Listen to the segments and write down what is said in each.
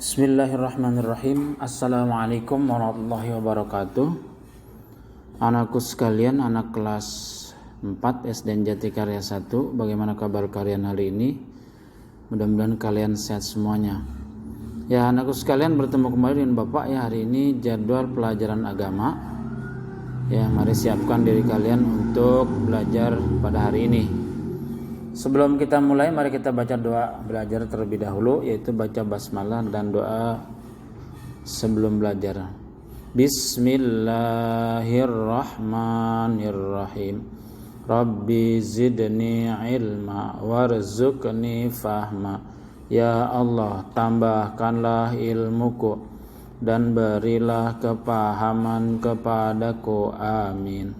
Bismillahirrahmanirrahim. Assalamualaikum warahmatullahi wabarakatuh. Anakku sekalian, anak kelas 4 SD Jatikarya 1, bagaimana kabar kalian hari ini? Mudah-mudahan kalian sehat semuanya. Ya, anakku sekalian, bertemu kembali dengan Bapak ya. Hari ini jadwal pelajaran agama. Ya, mari siapkan diri kalian untuk belajar pada hari ini. Sebelum kita mulai, mari kita baca doa belajar terlebih dahulu, yaitu baca basmalah dan doa sebelum belajar. Bismillahirrahmanirrahim. Rabbi zidni ilma warzuqni fahma. Ya Allah, tambahkanlah ilmuku dan berilah kepahaman kepadaku. Amin.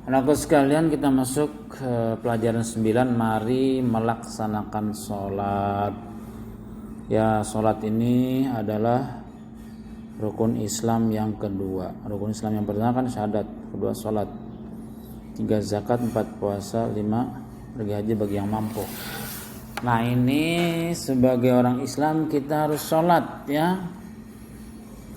Anakku sekalian, kita masuk ke pelajaran 9. Mari melaksanakan sholat. Ya, sholat ini adalah rukun Islam yang kedua. Rukun Islam yang pertama kan syahadat, kedua sholat, 3 zakat, 4 puasa, 5 pergi haji bagi yang mampu. Nah, ini sebagai orang Islam kita harus sholat ya.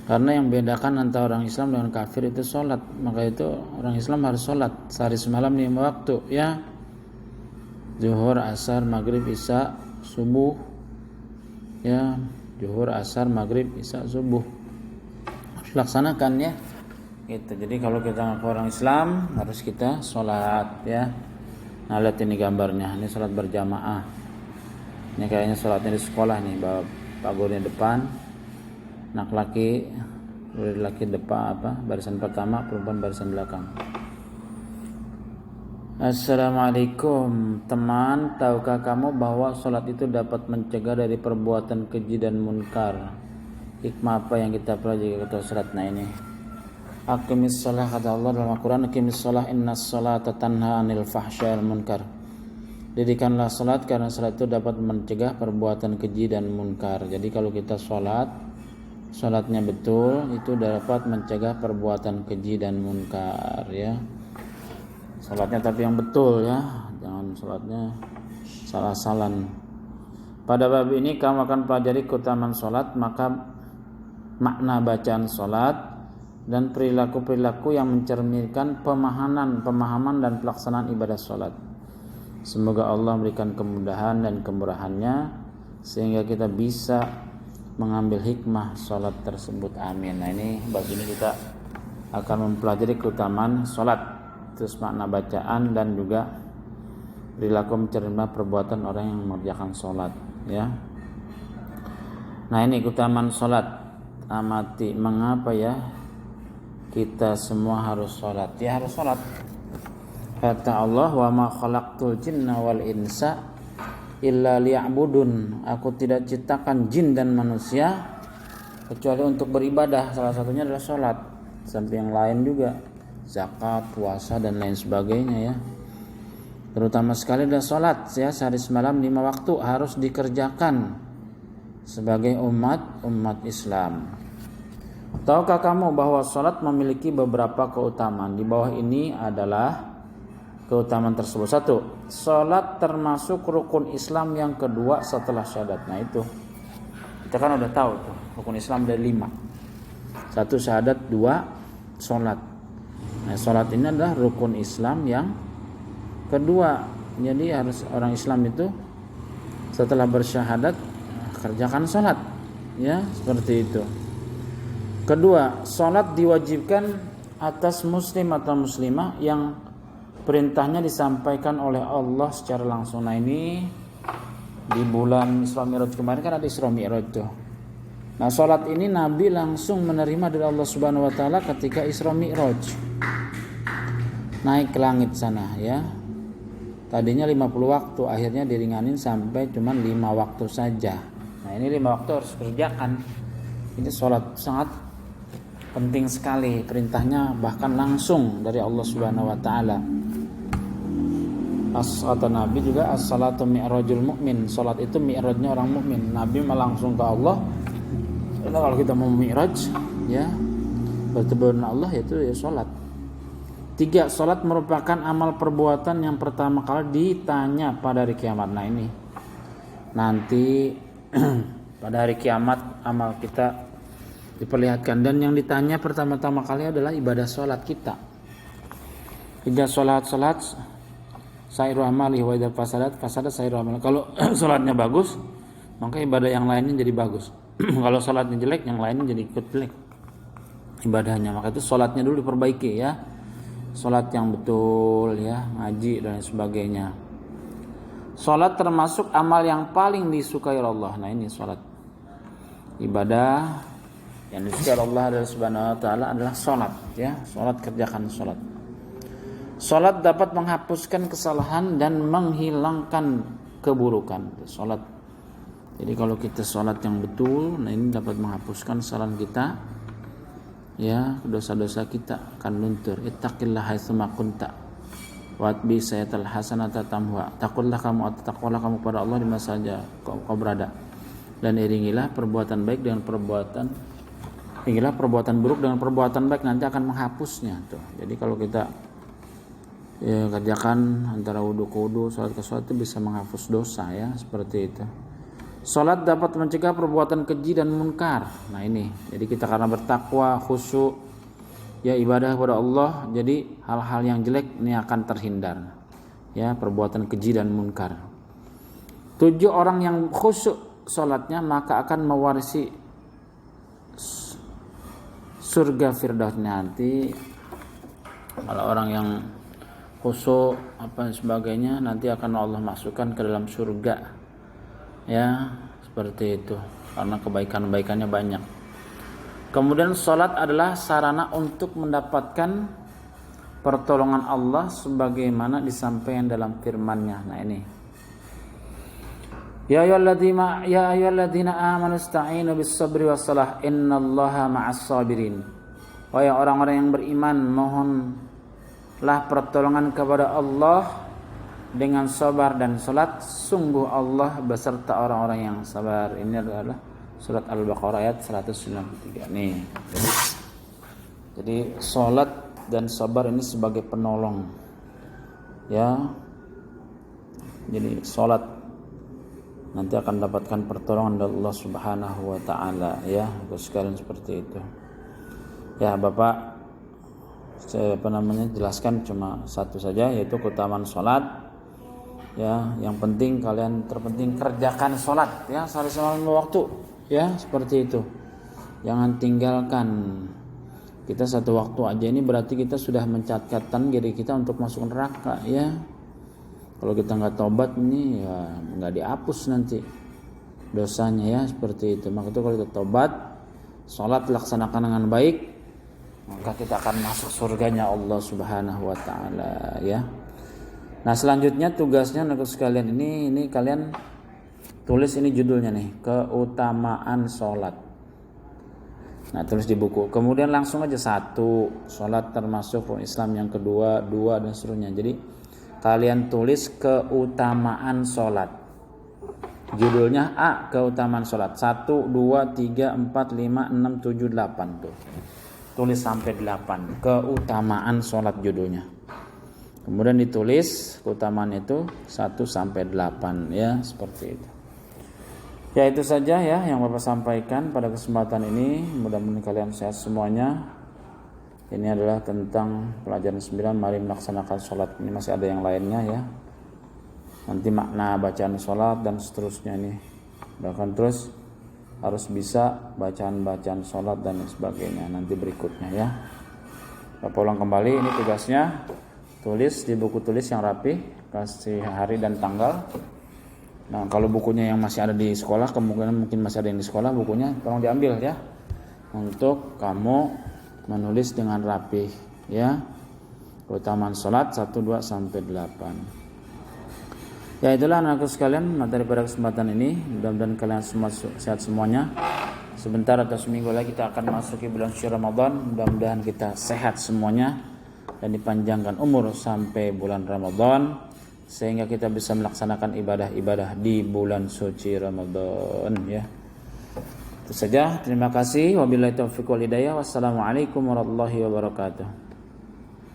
Karena yang bedakan antara orang Islam dengan kafir itu sholat. Maka itu orang Islam harus sholat sehari semalam 5 waktu ya. Zuhur, asar, maghrib, isya, subuh ya. Zuhur, asar, maghrib, isya, subuh harus dilaksanakan ya gitu. Jadi kalau kita ngaku orang Islam harus kita sholat ya. Nah, lihat ini gambarnya, ini sholat berjamaah. Ini kayaknya sholatnya di sekolah nih, Pak gurunya depan, anak laki depan barisan pertama, perempuan barisan belakang. Assalamualaikum teman, tahukah kamu bahwa sholat itu dapat mencegah dari perbuatan keji dan munkar? Hikmah apa yang kita pelajari ketika sholat? Nah, ini aqimis sholah, kata Allah dalam Al-Quran, aqimis sholah innas sholata tanha anil fahsya wal munkar. Dirikanlah sholat karena sholat itu dapat mencegah perbuatan keji dan munkar. Jadi kalau kita sholatnya betul, itu dapat mencegah perbuatan keji dan munkar ya. Sholatnya tapi yang betul ya, jangan sholatnya salah-salan. Pada bab ini kamu akan pelajari keutamaan sholat, maka makna bacaan sholat, dan perilaku-perilaku yang mencerminkan pemahaman dan pelaksanaan ibadah sholat. Semoga Allah memberikan kemudahan dan kemurahannya sehingga kita bisa mengambil hikmah sholat tersebut. Amin. Nah, ini bab ini kita akan mempelajari keutamaan sholat, terus makna bacaan dan juga perilaku mencerminkan perbuatan orang yang mengerjakan sholat ya. Nah, ini keutamaan sholat. Amati mengapa ya kita semua harus sholat. Ya, harus sholat. Kata Allah, wa ma khalaqtul jinna wal insa illa liya'budun. Aku tidak ciptakan jin dan manusia kecuali untuk beribadah. Salah satunya adalah sholat. Sampai yang lain juga, zakat, puasa dan lain sebagainya ya. Terutama sekali adalah sholat ya, sehari semalam 5 waktu harus dikerjakan sebagai umat Islam. Tahukah kamu bahwa sholat memiliki beberapa keutamaan? Di bawah ini adalah keutamaan tersebut. 1. Sholat termasuk rukun Islam yang kedua setelah syahadat. Nah, itu kita kan udah tahu tuh, rukun Islam ada 5. 1 syahadat, 2 sholat. Nah, sholat ini adalah rukun Islam yang kedua. Jadi harus orang Islam itu setelah bersyahadat kerjakan sholat ya, seperti itu. Kedua, sholat diwajibkan atas muslim atau muslimah yang perintahnya disampaikan oleh Allah secara langsung. Nah, ini di bulan Isra Mi'raj kemarin kan ada Isra Mi'raj tuh. Nah, sholat ini Nabi langsung menerima dari Allah Subhanahu wa taala ketika Isra Mi'raj. Naik ke langit sana ya. Tadinya 50 waktu, akhirnya diringanin sampai cuma 5 waktu saja. Nah, ini 5 waktu harus kerjakan. Ini sholat sangat penting sekali, perintahnya bahkan langsung dari Allah Subhanahu wa taala. Kata Nabi juga, as-salatu mi'rajul mu'min. Salat itu mi'rajnya orang mukmin. Nabi langsung ke Allah. Karena kalau kita mau mi'raj ya, bertemu dengan Allah, itu ya salat. 3. Salat merupakan amal perbuatan yang pertama kali ditanya pada hari kiamat. Nah, ini nanti pada hari kiamat amal kita diperlihatkan, dan yang ditanya pertama-tama kali adalah ibadah sholat kita. Jika sholat sairu amali wa idza fasadat sairu amali. Kalau sholatnya bagus, maka ibadah yang lainnya jadi bagus. Kalau sholatnya jelek, yang lainnya jadi ikut jelek ibadahnya. Maka itu sholatnya dulu diperbaiki ya, sholat yang betul ya, ngaji dan sebagainya. Sholat termasuk amal yang paling disukai Allah. Nah ini sholat, ibadah yang disukai Allah adalah Subhanahu wa ta'ala adalah sholat ya. Sholat, kerjakan sholat. Sholat dapat menghapuskan kesalahan dan menghilangkan keburukan. Sholat, jadi kalau kita sholat yang betul, nah ini dapat menghapuskan kesalahan kita ya, dosa-dosa kita akan luntur. Ittaqillah haitsuma kunta Watbi sayatal hasanata tamhuha. Takutlah kamu pada Allah di masa saja kau berada, dan iringilah perbuatan baik dengan perbuatan buruk dengan perbuatan baik, nanti akan menghapusnya tuh. Jadi kalau kita ya kerjakan antara wudu ke wudu, salat ke salat, itu bisa menghapus dosa ya, seperti itu. Salat dapat mencegah perbuatan keji dan munkar. Nah ini, jadi kita karena bertakwa, khusyuk ya, ibadah kepada Allah, jadi hal-hal yang jelek ini akan terhindar ya, perbuatan keji dan munkar. 7 orang yang khusyuk sholatnya maka akan mewarisi surga firdaus nanti. Kalau orang yang khusyuk apa sebagainya, nanti akan Allah masukkan ke dalam surga ya, seperti itu, karena kebaikan-kebaikannya banyak. Kemudian sholat adalah sarana untuk mendapatkan pertolongan Allah sebagaimana disampaikan dalam firman-Nya. Nah ini, ya ayyuhalladzina amanu ista'inu bis-sabri was-salah innallaha ma'as sabirin. Wahai orang-orang yang beriman, mohonlah pertolongan kepada Allah dengan sabar dan salat, sungguh Allah beserta orang-orang yang sabar. Ini adalah surat Al-Baqarah ayat 193 nih. Jadi salat dan sabar ini sebagai penolong ya. Jadi salat nanti akan dapatkan pertolongan dari Allah Subhanahu wa taala ya, sekalian seperti itu. Ya Bapak, saya jelaskan cuma satu saja, yaitu keutamaan salat ya. Yang penting terpenting kerjakan salat ya, sehari-hari waktu ya, seperti itu. Jangan tinggalkan. Kita satu waktu aja ini berarti kita sudah mencatatkan diri kita untuk masuk neraka ya. Kalau kita nggak tobat ini ya nggak dihapus nanti dosanya ya, seperti itu. Maka itu kalau kita tobat, sholat laksanakan dengan baik, maka kita akan masuk surganya Allah Subhanahu wa taala ya. Nah selanjutnya tugasnya untuk sekalian ini kalian tulis ini judulnya nih, keutamaan sholat. Nah tulis di buku. Kemudian langsung aja 1, sholat termasuk rukun Islam. Yang kedua 2 dan seterusnya. Jadi kalian tulis keutamaan sholat. Judulnya A, keutamaan sholat. 1, 2, 3, 4, 5, 6, 7, 8 tuh. Tulis sampai 8. Keutamaan sholat judulnya. Kemudian ditulis keutamaan itu 1 sampai 8 ya, seperti itu. Ya itu saja ya yang Bapak sampaikan pada kesempatan ini. Mudah-mudahan kalian sehat semuanya. Ini adalah tentang pelajaran 9, mari melaksanakan sholat. Ini masih ada yang lainnya ya, nanti makna bacaan sholat dan seterusnya ini. Bahkan terus harus bisa bacaan-bacaan sholat dan sebagainya nanti berikutnya ya. Bapak ulang kembali, ini tugasnya. Tulis di buku tulis yang rapi, kasih hari dan tanggal. Nah kalau bukunya yang masih ada di sekolah, kemungkinan mungkin masih ada yang di sekolah bukunya, tolong diambil ya, untuk kamu menulis dengan rapi ya. Keutamaan sholat 1, 2 sampai 8. Ya itulah anakku sekalian materi pada kesempatan ini. Mudah-mudahan kalian semua sehat semuanya. Sebentar atau seminggu lagi kita akan masuki bulan suci Ramadan. Mudah-mudahan kita sehat semuanya dan dipanjangkan umur sampai bulan Ramadan, sehingga kita bisa melaksanakan ibadah-ibadah di bulan suci Ramadan ya. Itu saja, terima kasih. Wabillahi taufiq wal hidayah. Wassalamualaikum warahmatullahi wabarakatuh.